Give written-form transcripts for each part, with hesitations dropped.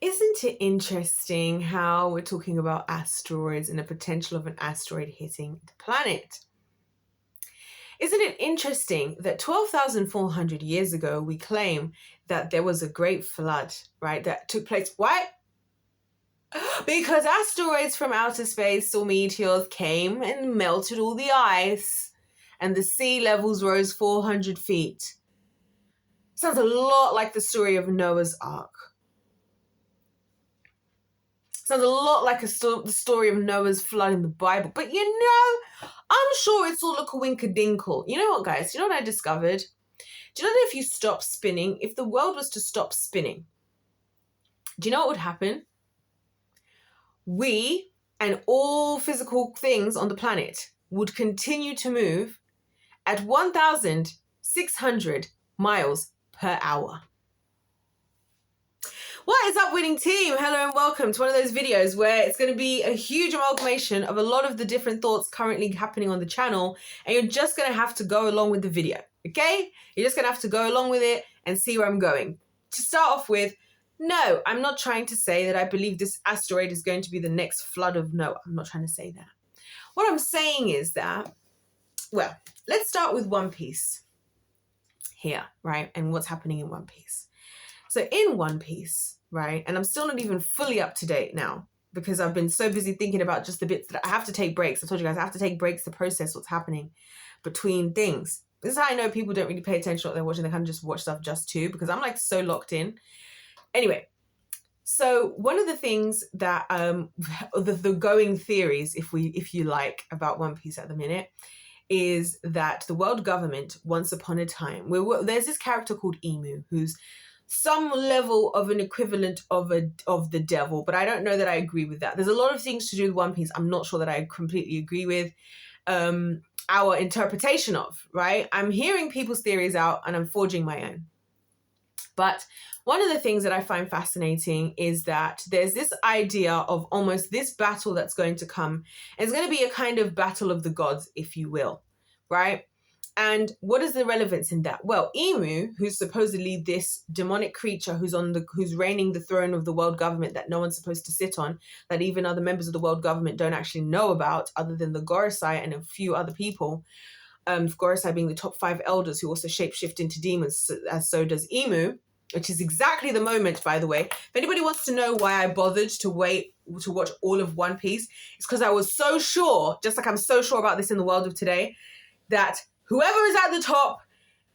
Isn't it interesting how we're talking about asteroids and the potential of an asteroid hitting the planet? Isn't it interesting that 12,400 years ago, we claim that there was a great flood, right, that took place? Why? Because asteroids from outer space or meteors came and melted all the ice and the sea levels rose 400 feet. Sounds a lot like the story of Noah's Ark. Sounds a lot like the story of Noah's flood in the Bible. But I'm sure it's all a coinkadinkle. You know what, guys? You know what I discovered? Do you know that if you stop spinning, if the world was to stop spinning, do you know what would happen? We and all physical things on the planet would continue to move at 1,600 miles per hour. What is up, winning team? Hello and welcome to one of those videos where it's going to be a huge amalgamation of a lot of the different thoughts currently happening on the channel, and you're just going to have to go along with the video, okay? You're just going to have to go along with it and see where I'm going. To start off with, no, I'm not trying to say that I believe this asteroid is going to be the next flood of Noah. I'm not trying to say that. What I'm saying is that, well, let's start with One Piece here, right? And what's happening in One Piece. So in One Piece, right, and I'm still not even fully up to date now because I've been so busy thinking about just the bits that I have to take breaks. I told you guys I have to take breaks to process what's happening between things. This is how I know people don't really pay attention to what they're watching. They kind of just watch stuff just to, because I'm like so locked in. Anyway, so one of the things that the going theories, if you like, about One Piece at the minute is that the world government, once upon a time, there's this character called Emu who's some level of an equivalent of the devil, but I don't know that I agree with that. There's a lot of things to do with One Piece I'm not sure that I completely agree with our interpretation of, right? I'm hearing people's theories out and I'm forging my own. But one of the things that I find fascinating is that there's this idea of almost this battle that's going to come. It's going to be a kind of battle of the gods, if you will, right? And what is the relevance in that? Well, Emu, who's supposedly this demonic creature who's reigning the throne of the world government that no one's supposed to sit on, that even other members of the world government don't actually know about, other than the Gorosei and a few other people. Gorosei being the top 5 elders who also shapeshift into demons, as so does Emu, which is exactly the moment, by the way. If anybody wants to know why I bothered to wait to watch all of One Piece, it's because I was so sure, just like I'm so sure about this in the world of today, that whoever is at the top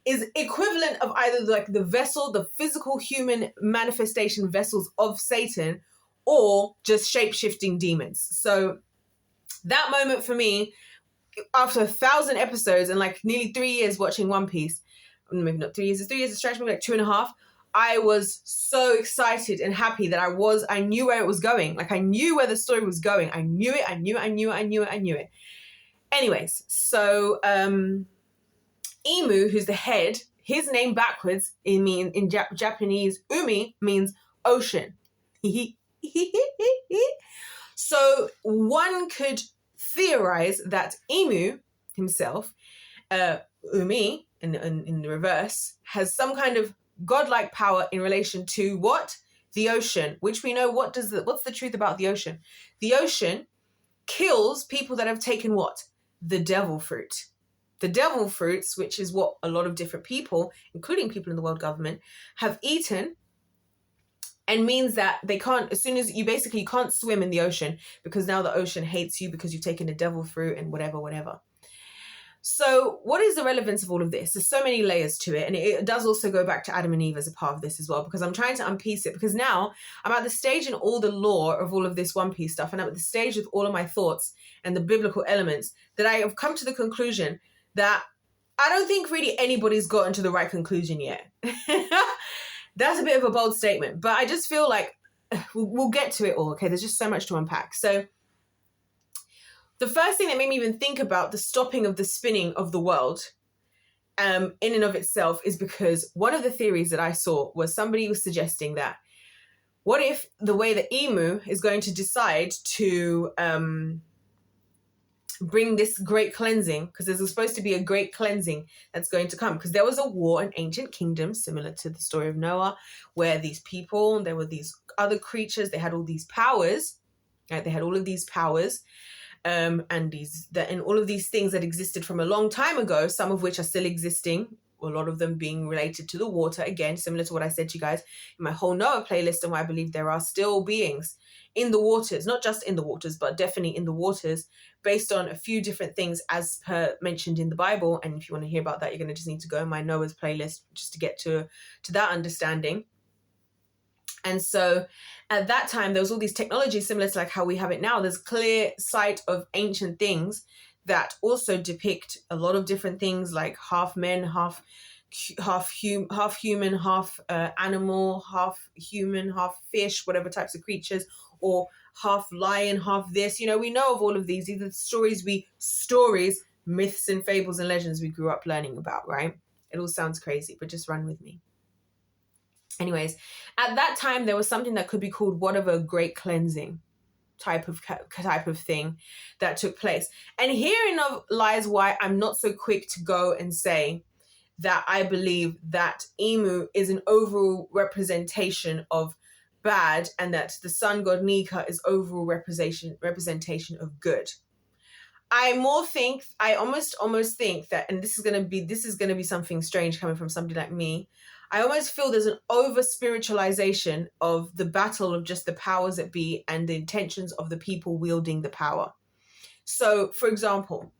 is equivalent of either like the vessel, the physical human manifestation vessels of Satan, or just shape-shifting demons. So that moment for me, after 1,000 episodes and like nearly 3 years watching One Piece, maybe not 3 years, it's 3 years, it's stretched maybe like 2.5. I was so excited and happy that I knew where it was going. Like I knew where the story was going. I knew it. Anyways, so Emu, who's the head, his name backwards in Japanese, Umi means ocean. So one could theorize that Emu himself, Umi in the reverse, has some kind of godlike power in relation to what? The ocean, which we know what's the truth about the ocean? The ocean kills people that have taken what? The devil fruit. The devil fruits, which is what a lot of different people, including people in the world government, have eaten, and means that they can't, as soon as you can't swim in the ocean because now the ocean hates you because you've taken the devil fruit and whatever. So what is the relevance of all of this? There's so many layers to it. And it does also go back to Adam and Eve as a part of this as well, because I'm trying to unpiece it, because now I'm at the stage in all the lore of all of this One Piece stuff, and I'm at the stage with all of my thoughts and the biblical elements that I have come to the conclusion that I don't think really anybody's gotten to the right conclusion yet. That's a bit of a bold statement, but I just feel like we'll get to it all, okay? There's just so much to unpack. So the first thing that made me even think about the stopping of the spinning of the world in and of itself is because one of the theories that I saw was somebody was suggesting that what if the way that Emu is going to decide to bring this great cleansing, because there's supposed to be a great cleansing that's going to come, because there was a war in ancient kingdoms similar to the story of Noah, where these people, there were these other creatures, they had all these powers, right? They had all of these powers, and all of these things that existed from a long time ago, some of which are still existing, a lot of them being related to the water, again similar to what I said to you guys in my whole Noah playlist, and why I believe there are still beings in the waters, not just in the waters, but definitely in the waters, based on a few different things as per mentioned in the Bible. And if you want to hear about that, you're going to just need to go in my Noah's playlist just to get to that understanding. And so at that time, there was all these technologies similar to like how we have it now. There's clear sight of ancient things that also depict a lot of different things, like half men, half human, half animal, half human, half fish, whatever types of creatures, or half lion, half this. You know, we know of all of these. These are stories, myths and fables and legends we grew up learning about, right? It all sounds crazy, but just run with me. Anyways, at that time, there was something that could be called what of a great cleansing type of thing that took place. And herein lies why I'm not so quick to go and say that I believe that Emu is an overall representation of bad, and that the sun god Nika is overall representation of good. I almost think that, and this is gonna be something strange coming from somebody like me, I almost feel there's an over spiritualization of the battle of just the powers that be and the intentions of the people wielding the power. So, for example,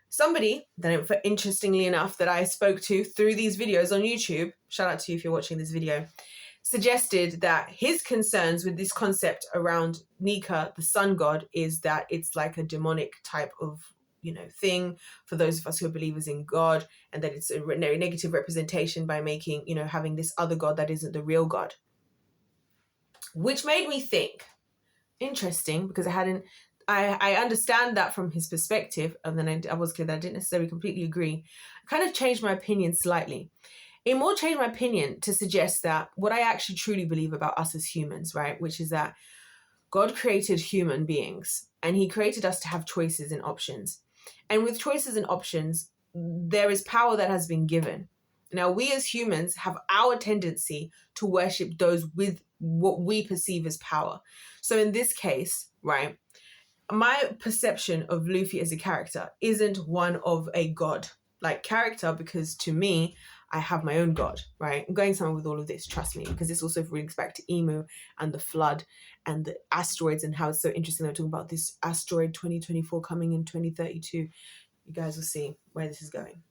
somebody that, interestingly enough, that I spoke to through these videos on YouTube, shout out to you if you're watching this video, suggested that his concerns with this concept around Nika, the sun god, is that it's like a demonic type of, thing for those of us who are believers in God, and that it's a negative representation by making, having this other God that isn't the real God. Which made me think, interesting, because I understand that from his perspective, and then I was clear that I didn't necessarily completely agree. I kind of changed my opinion slightly. It more changed my opinion to suggest that what I actually truly believe about us as humans, right, which is that God created human beings, and he created us to have choices and options. And with choices and options, there is power that has been given. Now, we as humans have our tendency to worship those with what we perceive as power. So in this case, right, my perception of Luffy as a character isn't one of a god-like character, because to me, I have my own god, right? I'm going somewhere with all of this, trust me, because this also brings back to Emu and the flood and the asteroids, and how it's so interesting they're talking about this asteroid 2024 coming in 2032. You guys will see where this is going.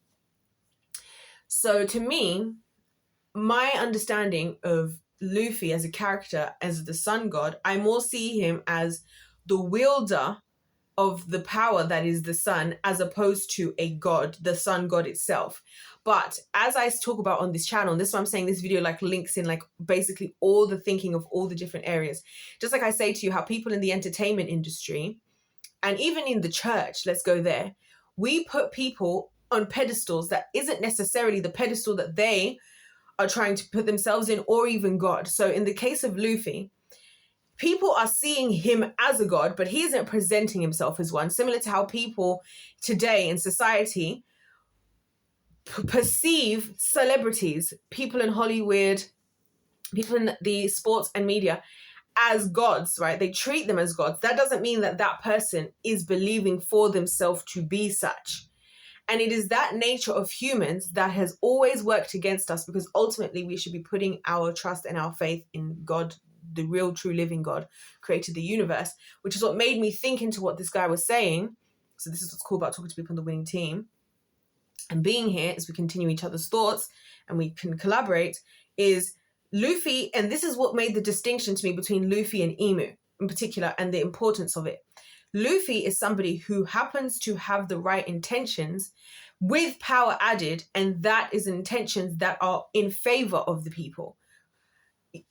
So to me, my understanding of Luffy as a character, as the sun god, I more see him as the wielder of the power that is the sun, as opposed to a god, the sun god itself. But as I talk about on this channel, and this is why I'm saying this video like links in like basically all the thinking of all the different areas. Just like I say to you, how people in the entertainment industry and even in the church, let's go there, we put people on pedestals that isn't necessarily the pedestal that they are trying to put themselves in, or even God. So in the case of Luffy, people are seeing him as a god, but he isn't presenting himself as one, similar to how people today in society perceive celebrities, people in Hollywood, people in the sports and media as gods, right? They treat them as gods. That doesn't mean that that person is believing for themselves to be such. And it is that nature of humans that has always worked against us, because ultimately we should be putting our trust and our faith in God, the real, true, living God, created the universe, which is what made me think into what this guy was saying. So this is what's cool about talking to people on the winning team and being here as we continue each other's thoughts and we can collaborate, is Luffy, and this is what made the distinction to me between Luffy and Emu in particular, and the importance of it. Luffy is somebody who happens to have the right intentions with power added, and that is intentions that are in favor of the people.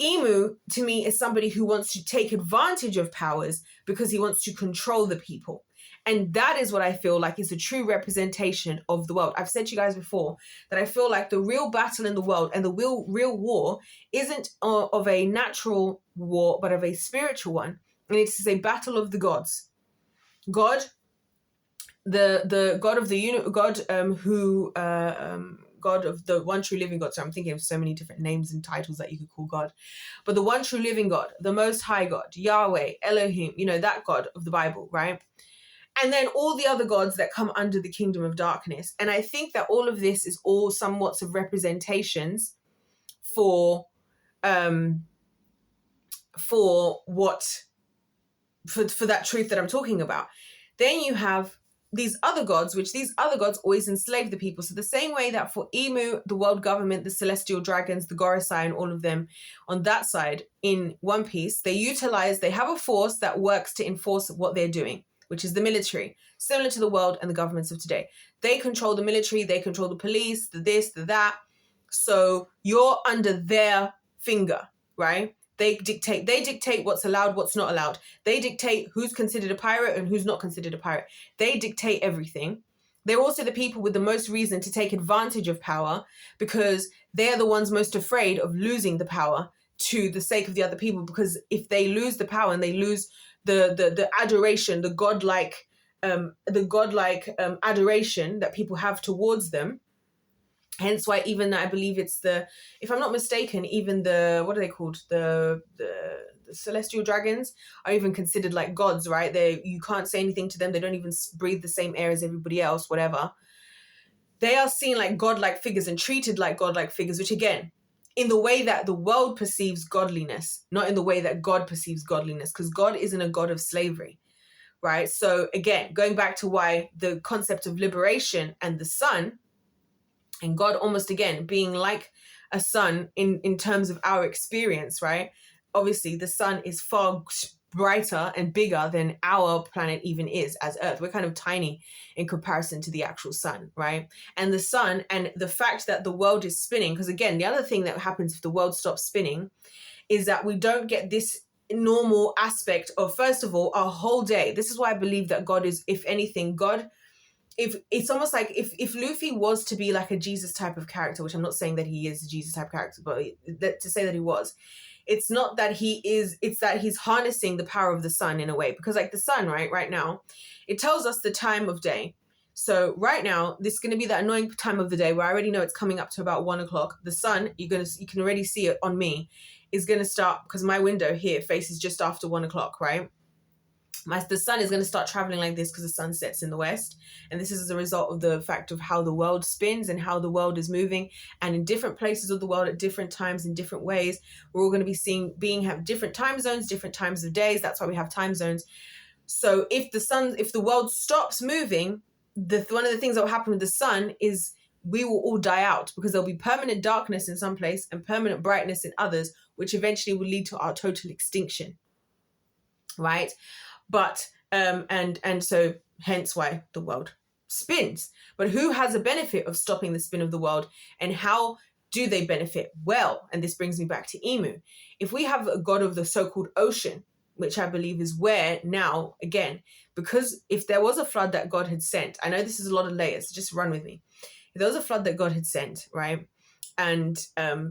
Emu, to me, is somebody who wants to take advantage of powers because he wants to control the people. And that is what I feel like is a true representation of the world. I've said to you guys before that I feel like the real battle in the world and the real war isn't of a natural war, but of a spiritual one. And it is a battle of the gods. God the God of the God of the one true living God. So I'm thinking of so many different names and titles that you could call God, but the one true living God, the Most High God, Yahweh, Elohim, that God of the Bible, right? And then all the other gods that come under the kingdom of darkness. And I think that all of this is all somewhat of representations for that truth that I'm talking about. Then you have these other gods, which these other gods always enslave the people. So the same way that for Emu, the world government, the celestial dragons, the Gorosei, and all of them on that side in One Piece, they have a force that works to enforce what they're doing, which is the military, similar to the world and the governments of today. They control the military, they control the police, the this, the that. So you're under their finger, right? They dictate what's allowed, what's not allowed. They dictate who's considered a pirate and who's not considered a pirate. They dictate everything. They're also the people with the most reason to take advantage of power, because they're the ones most afraid of losing the power to the sake of the other people. Because if they lose the power and they lose the adoration, the godlike adoration that people have towards them, hence why even I believe it's if I'm not mistaken, even what are they called? The celestial dragons are even considered like gods, right? You can't say anything to them. They don't even breathe the same air as everybody else, whatever. They are seen like godlike figures and treated like godlike figures, which again, in the way that the world perceives godliness, not in the way that God perceives godliness, because God isn't a God of slavery, right? So again, going back to why the concept of liberation and the sun, and God almost again being like a sun in terms of our experience, right? Obviously, the sun is far brighter and bigger than our planet even is as Earth. We're kind of tiny in comparison to the actual sun, right? And the sun and the fact that the world is spinning, because again, the other thing that happens if the world stops spinning is that we don't get this normal aspect of, first of all, our whole day. This is why I believe that God is, if anything, if it's almost like if Luffy was to be like a Jesus type of character, which I'm not saying that he is a Jesus type character, but to say that he was, it's not that he is, it's that he's harnessing the power of the sun in a way. Because like the sun, right now, it tells us the time of day. So right now, this is going to be that annoying time of the day where I already know it's coming up to about 1 o'clock. The sun, you can already see it on me, is going to start, because my window here faces just after 1 o'clock, right? The sun is going to start traveling like this because the sun sets in the west. And this is as a result of the fact of how the world spins and how the world is moving. And in different places of the world at different times, in different ways, we're all going to be have different time zones, different times of days. That's why we have time zones. So if the world stops moving, one of the things that will happen with the sun is we will all die out, because there'll be permanent darkness in some place and permanent brightness in others, which eventually will lead to our total extinction. Right? But and so hence why the world spins. But who has a benefit of stopping the spin of the world, and how do they benefit? Well, and this brings me back to Emu. If we have a god of the so-called ocean, which I believe is where now, again, because if there was a flood that God had sent, I know this is a lot of layers, so just run with me. If there was a flood that God had sent, right? And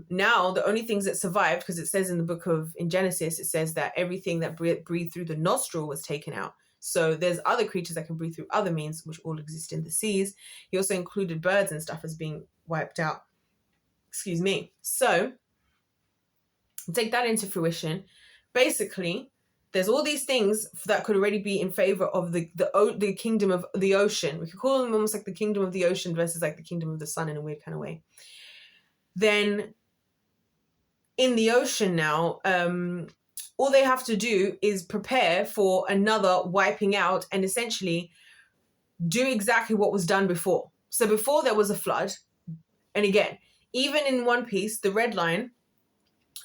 now the only things that survived, because it says in Genesis, it says that everything that breathed through the nostril was taken out. So there's other creatures that can breathe through other means, which all exist in the seas. He also included birds and stuff as being wiped out. Excuse me. So take that into fruition. Basically, there's all these things that could already be in favor of the kingdom of the ocean. We could call them almost like the kingdom of the ocean versus like the kingdom of the sun in a weird kind of way. Then in the ocean now, all they have to do is prepare for another wiping out and essentially do exactly what was done before. So before there was a flood, and again, even in One Piece, the Red Line,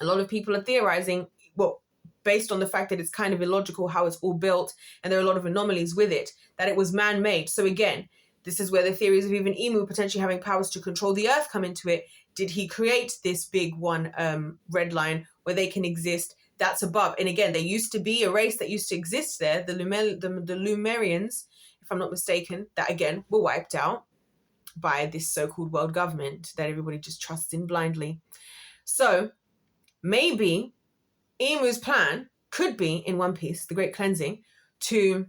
a lot of people are theorizing, well, based on the fact that it's kind of illogical how it's all built and there are a lot of anomalies with it, that it was man-made. So again, this is where the theories of even Emu potentially having powers to control the earth come into it. Did he create this big one, Red Line, where they can exist? That's above. And again, there used to be a race that used to exist there, the Lumerians, if I'm not mistaken, that again were wiped out by this so-called world government that everybody just trusts in blindly. So maybe Emu's plan could be, in One Piece, the Great Cleansing, to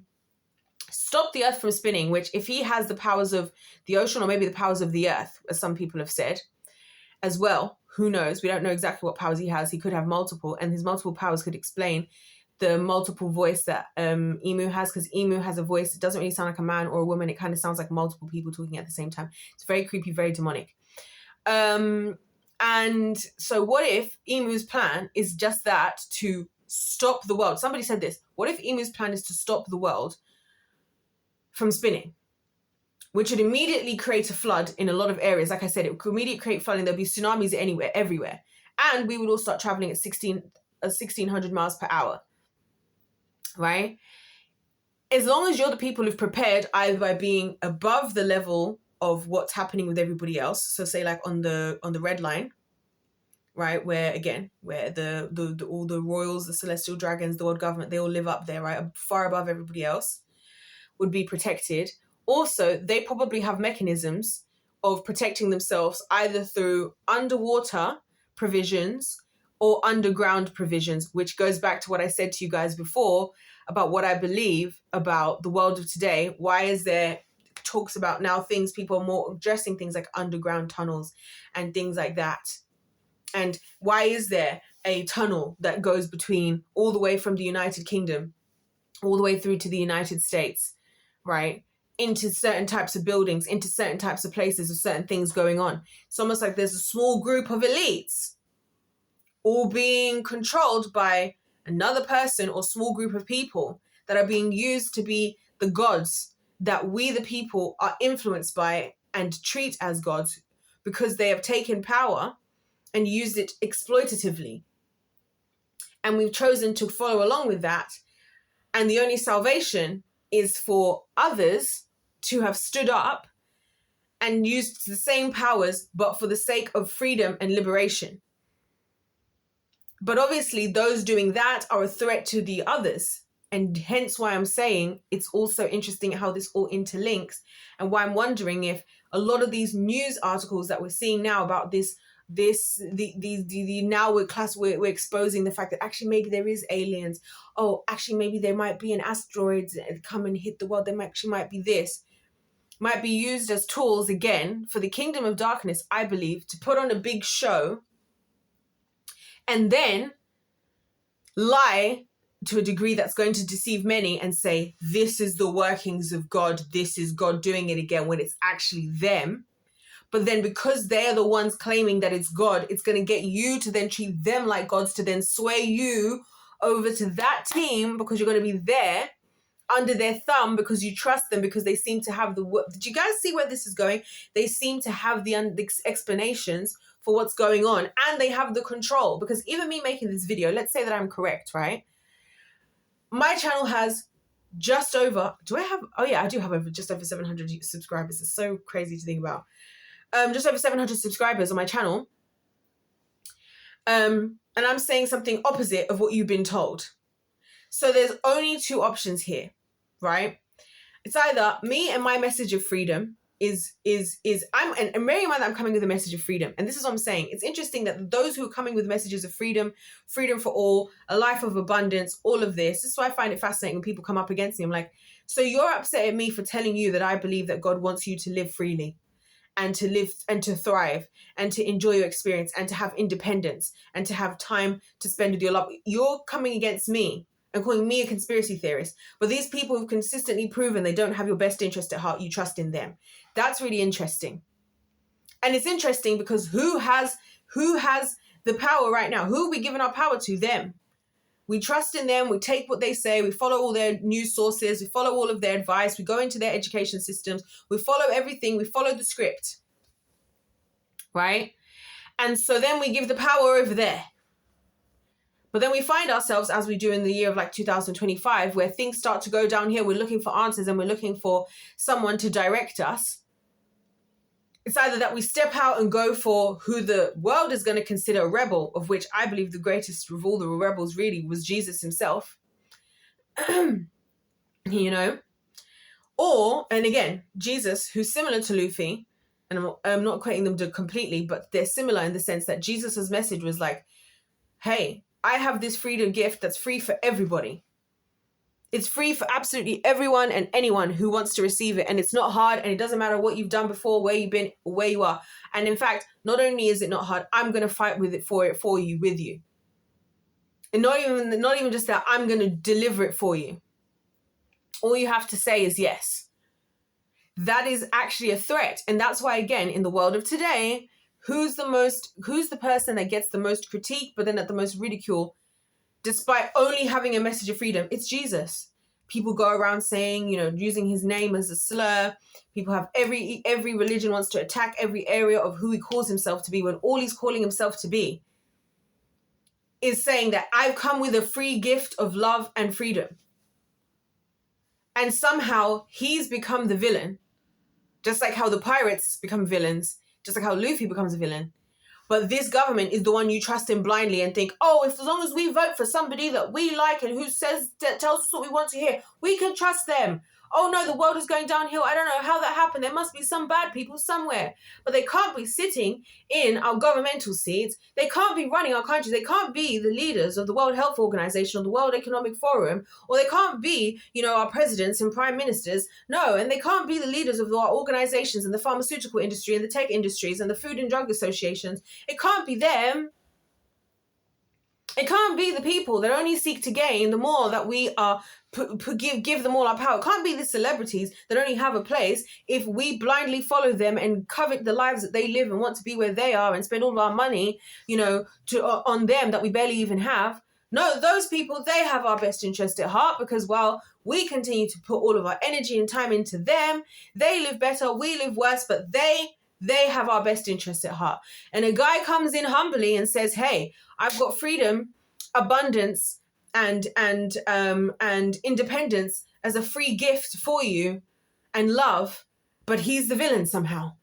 stop the earth from spinning, which if he has the powers of the ocean or maybe the powers of the earth, as some people have said as well, who knows? We don't know exactly what powers he has. He could have multiple, and his multiple powers could explain the multiple voice that Emu has, because Emu has a voice. It doesn't really sound like a man or a woman. It kind of sounds like multiple people talking at the same time. It's very creepy, very demonic. And so what if Emu's plan is just that, to stop the world? Somebody said this. What if Emu's plan is to stop the world from spinning? Which would immediately create a flood in a lot of areas. Like I said, it could immediately create flooding. There'll be tsunamis anywhere, everywhere. And we would all start traveling at 1,600 miles per hour, right? As long as you're the people who've prepared, either by being above the level of what's happening with everybody else. So say like on the red line, right? Where the all the royals, the celestial dragons, the world government, they all live up there, right? Far above everybody else, would be protected. Also, they probably have mechanisms of protecting themselves either through underwater provisions or underground provisions, which goes back to what I said to you guys before about what I believe about the world of today. Why is there talks about now things, people are more addressing things like underground tunnels and things like that? And why is there a tunnel that goes between all the way from the United Kingdom all the way through to the United States, right? Into certain types of buildings, into certain types of places with certain things going on. It's almost like there's a small group of elites all being controlled by another person or small group of people that are being used to be the gods that we, the people, are influenced by and treat as gods, because they have taken power and used it exploitatively. And we've chosen to follow along with that. And the only salvation is for others to have stood up and used the same powers, but for the sake of freedom and liberation. But obviously those doing that are a threat to the others. And hence why I'm saying it's also interesting how this all interlinks, and why I'm wondering if a lot of these news articles that we're seeing now about now we're exposing the fact that actually maybe there is aliens. Oh, actually maybe there might be an asteroid come and hit the world. There might be this. Might be used as tools again for the kingdom of darkness, I believe, to put on a big show and then lie to a degree that's going to deceive many and say, this is the workings of God, this is God doing it again, when it's actually them. But then because they're the ones claiming that it's God, it's going to get you to then treat them like gods, to then sway you over to that team, because you're going to be there under their thumb because you trust them, because they seem to have did you guys see where this is going? They seem to have the explanations for what's going on, and they have the control. Because even me making this video, let's say that I'm correct, right? My channel has just over, I do have just over 700 subscribers. It's so crazy to think about. Just over 700 subscribers on my channel. And I'm saying something opposite of what you've been told. So there's only two options here, right? It's either me and my message of freedom and bearing in mind that I'm coming with a message of freedom. And this is what I'm saying. It's interesting that those who are coming with messages of freedom, freedom for all, a life of abundance, all of this is why I find it fascinating when people come up against me. I'm like, so you're upset at me for telling you that I believe that God wants you to live freely and to live and to thrive and to enjoy your experience and to have independence and to have time to spend with your love. You're coming against me and calling me a conspiracy theorist. But these people who've consistently proven they don't have your best interest at heart, you trust in them. That's really interesting. And it's interesting because who has the power right now? Who are we giving our power to? Them. We trust in them. We take what they say. We follow all their news sources. We follow all of their advice. We go into their education systems. We follow everything. We follow the script. Right? And so then we give the power over there. But then we find ourselves, as we do in the year of like 2025, where things start to go down here. We're looking for answers and we're looking for someone to direct us. It's either that we step out and go for who the world is going to consider a rebel, of which I believe the greatest of all the rebels really was Jesus himself. You know? Or, and again, Jesus, who's similar to Luffy, and I'm not equating them completely, but they're similar in the sense that Jesus's message was like, hey, I have this freedom gift that's free for everybody. It's free for absolutely everyone and anyone who wants to receive it. And it's not hard, and it doesn't matter what you've done before, where you've been, or where you are. And in fact, not only is it not hard, I'm going to fight with it for you, with you. And not even just that, I'm going to deliver it for you. All you have to say is yes. That is actually a threat. And that's why, again, in the world of today, who's the person that gets the most critique, but then at the most ridicule, despite only having a message of freedom? It's Jesus. People go around saying, using his name as a slur. People have every religion wants to attack every area of who he calls himself to be, when all he's calling himself to be is saying that I've come with a free gift of love and freedom. And somehow he's become the villain, just like how the pirates become villains, just like how Luffy becomes a villain. But this government is the one you trust in blindly and think, as long as we vote for somebody that we like and who tells us what we want to hear, we can trust them. Oh no, the world is going downhill. I don't know how that happened. There must be some bad people somewhere. But they can't be sitting in our governmental seats. They can't be running our countries. They can't be the leaders of the World Health Organization or the World Economic Forum. Or they can't be, our presidents and prime ministers. No, and they can't be the leaders of our organizations in the pharmaceutical industry and the tech industries and the food and drug associations. It can't be them. It can't be the people that only seek to gain the more that we are give them all our power. It can't be the celebrities that only have a place if we blindly follow them and covet the lives that they live and want to be where they are and spend all of our money, on them that we barely even have. No, those people, they have our best interest at heart, because while we continue to put all of our energy and time into them, they live better, we live worse, but they have our best interest at heart. And a guy comes in humbly and says, hey, I've got freedom, abundance, and independence as a free gift for you, and love, but he's the villain somehow.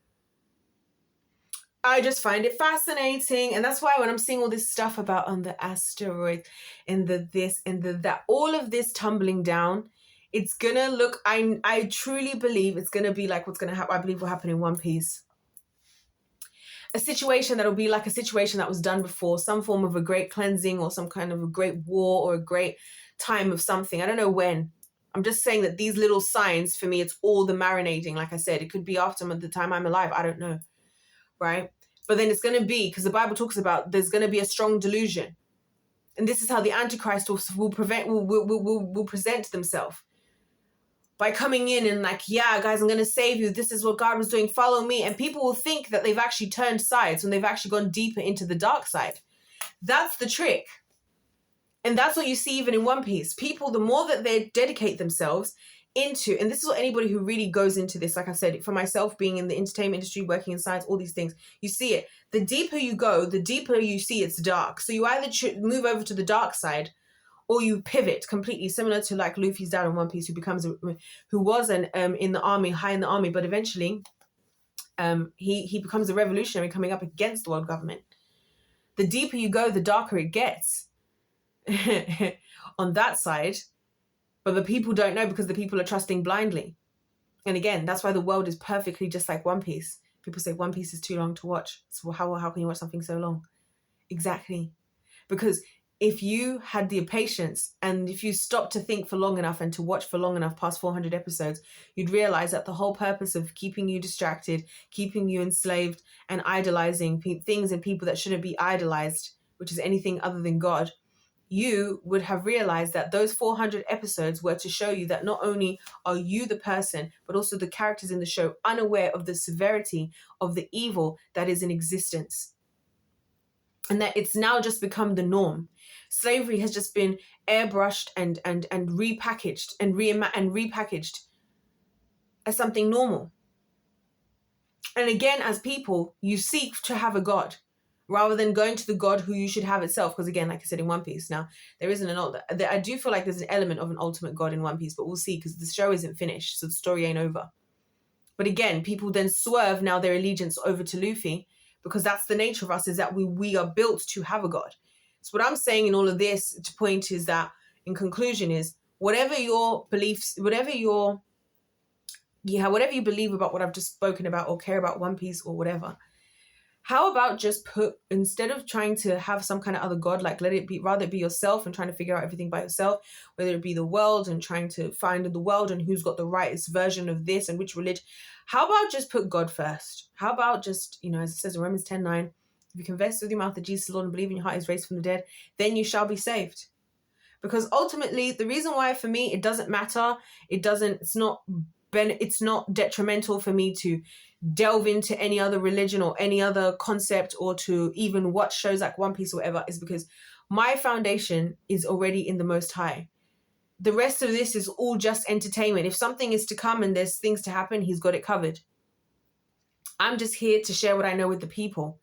I just find it fascinating. And that's why when I'm seeing all this stuff about on the asteroids and the this and the that, all of this tumbling down, it's gonna look, I truly believe it's gonna be like what's gonna happen, I believe will happen in One Piece. A situation that'll be like a situation that was done before, some form of a great cleansing or some kind of a great war or a great time of something. I don't know when. I'm just saying that these little signs, for me, it's all the marinating. Like I said, it could be after the time I'm alive. I don't know. Right? But then it's going to be, because the Bible talks about there's going to be a strong delusion. And this is how the Antichrist will present themselves. By coming in and like, yeah, guys, I'm going to save you. This is what God was doing. Follow me. And people will think that they've actually turned sides when they've actually gone deeper into the dark side. That's the trick. And that's what you see even in One Piece. People, the more that they dedicate themselves into, and this is what anybody who really goes into this, like I said, for myself being in the entertainment industry, working in science, all these things, you see it. The deeper you go, the deeper you see it's dark. So you either move over to the dark side, or you pivot completely, similar to like Luffy's dad in One Piece, who was in the army, high in the army, but eventually he becomes a revolutionary coming up against the world government. The deeper you go, the darker it gets on that side. But the people don't know, because the people are trusting blindly. And again, that's why the world is perfectly just like One Piece. People say One Piece is too long to watch. So how can you watch something so long? Exactly. Because if you had the patience and if you stopped to think for long enough and to watch for long enough past 400 episodes, you'd realize that the whole purpose of keeping you distracted, keeping you enslaved and idolizing things and people that shouldn't be idolized, which is anything other than God, you would have realized that those 400 episodes were to show you that not only are you the person, but also the characters in the show unaware of the severity of the evil that is in existence. And that it's now just become the norm. Slavery has just been airbrushed and repackaged and repackaged as something normal. And again, as people, you seek to have a God rather than going to the God who you should have itself. Because again, like I said, in One Piece, now there isn't I do feel like there's an element of an ultimate God in One Piece, but we'll see, because the show isn't finished, so the story ain't over. But again, people then swerve now their allegiance over to Luffy, because that's the nature of us, is that we are built to have a God. So what I'm saying in all of this to point is that, in conclusion, is whatever your beliefs, whatever you believe about what I've just spoken about, or care about One Piece or whatever, How about just instead of trying to have some kind of other God, like rather it be yourself and trying to figure out everything by yourself, whether it be the world and trying to find in the world and who's got the rightest version of this and which religion. How about just put God first? How about just, as it says in Romans 10:9, if you confess with your mouth that Jesus is Lord and believe in your heart is raised from the dead, then you shall be saved. Because ultimately, the reason why for me it doesn't matter, it's not detrimental for me to delve into any other religion or any other concept or to even watch shows like One Piece or whatever, is because my foundation is already in the Most High. The rest of this is all just entertainment. If something is to come and there's things to happen, he's got it covered. I'm just here to share what I know with the people.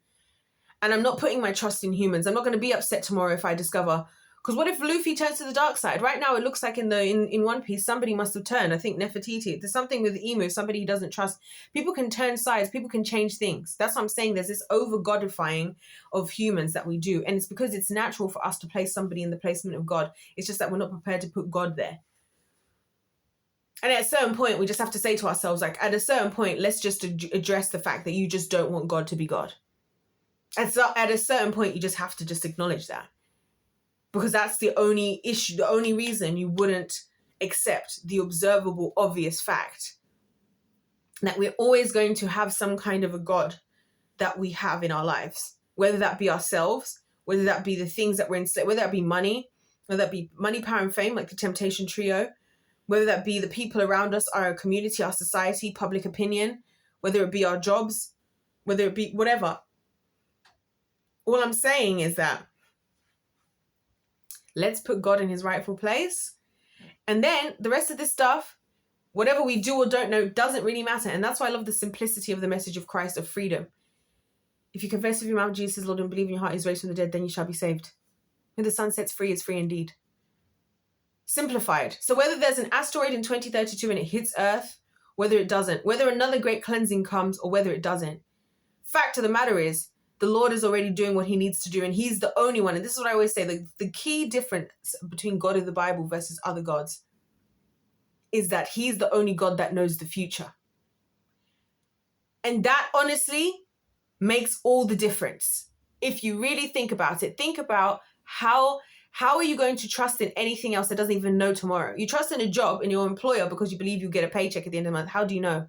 And I'm not putting my trust in humans. I'm not going to be upset tomorrow if I discover, because what if Luffy turns to the dark side? Right now, it looks like in One Piece, somebody must have turned. I think Nefertiti. There's something with Emu, somebody he doesn't trust. People can turn sides. People can change things. That's what I'm saying. There's this over-godifying of humans that we do. And it's because it's natural for us to place somebody in the placement of God. It's just that we're not prepared to put God there. And at a certain point, we just have to say to ourselves, like, at a certain point, let's just address the fact that you just don't want God to be God. And so at a certain point, you just have to just acknowledge that. Because that's the only issue, the only reason you wouldn't accept the observable, obvious fact that we're always going to have some kind of a God that we have in our lives, whether that be ourselves, whether that be the things that we're in, whether that be money, whether that be money, power, and fame, like the Temptation Trio, whether that be the people around us, our community, our society, public opinion, whether it be our jobs, whether it be whatever. All I'm saying is that let's put God in his rightful place. And then the rest of this stuff, whatever we do or don't know, doesn't really matter. And that's why I love the simplicity of the message of Christ, of freedom. If you confess with your mouth Jesus is Lord and believe in your heart he's raised from the dead, then you shall be saved. When the sun sets free, it's free indeed. Simplified. So whether there's an asteroid in 2032 and it hits Earth, whether it doesn't, whether another great cleansing comes or whether it doesn't, fact of the matter is, the Lord is already doing what he needs to do, and he's the only one. And this is what I always say, the key difference between God of the Bible versus other gods is that he's the only God that knows the future. And that honestly makes all the difference. If you really think about it, think about how are you going to trust in anything else that doesn't even know tomorrow? You trust in a job in your employer because you believe you get a paycheck at the end of the month. How do you know?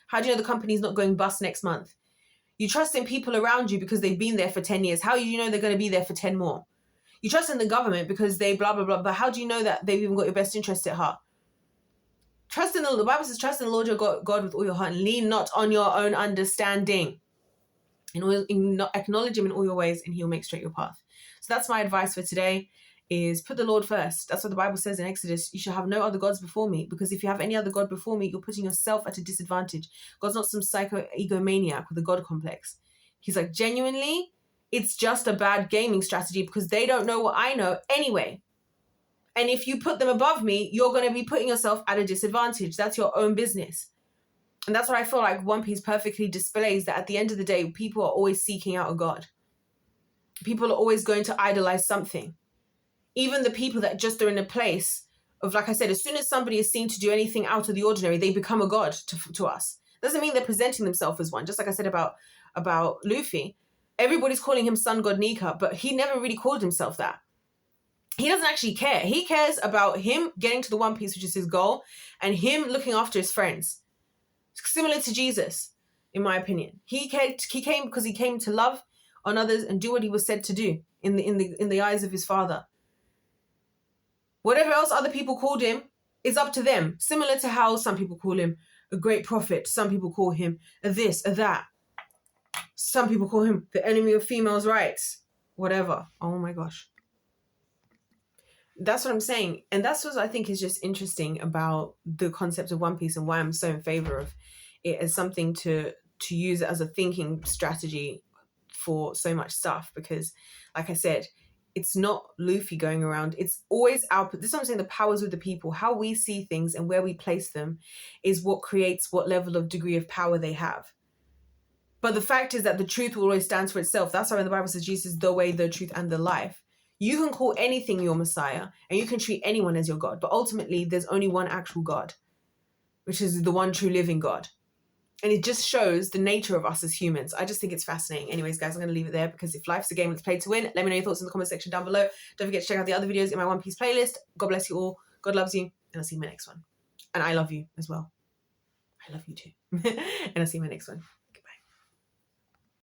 How do you know the company's not going bust next month? You trust in people around you because they've been there for 10 years. How do you know they're going to be there for 10 more? You trust in the government because they blah, blah, blah. But how do you know that they've even got your best interest at heart? The Bible says, trust in the Lord your God with all your heart and lean not on your own understanding. Acknowledge him in all your ways and he'll make straight your path. So that's my advice for today, is put the Lord first. That's what the Bible says in Exodus. You shall have no other gods before me, because if you have any other God before me, you're putting yourself at a disadvantage. God's not some psycho egomaniac with a God complex. He's like, genuinely, it's just a bad gaming strategy because they don't know what I know anyway. And if you put them above me, you're going to be putting yourself at a disadvantage. That's your own business. And that's what I feel like One Piece perfectly displays, that at the end of the day, people are always seeking out a God. People are always going to idolize something. Even the people that just are in a place of, like I said, as soon as somebody is seen to do anything out of the ordinary, they become a god to us. Doesn't mean they're presenting themselves as one. Just like I said about Luffy, everybody's calling him Sun God Nika, but he never really called himself that. He doesn't actually care. He cares about him getting to the One Piece, which is his goal, and him looking after his friends. Similar to Jesus, in my opinion. He came because he came to love on others and do what he was said to do in the eyes of his Father. Whatever else other people called him is up to them. Similar to how some people call him a great prophet. Some people call him a this, a that. Some people call him the enemy of females' rights. Whatever. Oh my gosh. That's what I'm saying. And that's what I think is just interesting about the concept of One Piece and why I'm so in favor of it as something to use as a thinking strategy for so much stuff. Because, like I said, it's not Luffy going around. It's always this is what I'm saying, the powers with the people. How we see things and where we place them is what creates what level of degree of power they have. But the fact is that the truth will always stand for itself. That's why when the Bible says Jesus is the way, the truth, and the life. You can call anything your Messiah and you can treat anyone as your God. But ultimately, there's only one actual God, which is the one true living God. And it just shows the nature of us as humans. I just think it's fascinating. Anyways, guys, I'm going to leave it there because if life's a game, let's play to win. Let me know your thoughts in the comment section down below. Don't forget to check out the other videos in my One Piece playlist. God bless you all. God loves you. And I'll see you in my next one. And I love you as well. I love you too. And I'll see you in my next one.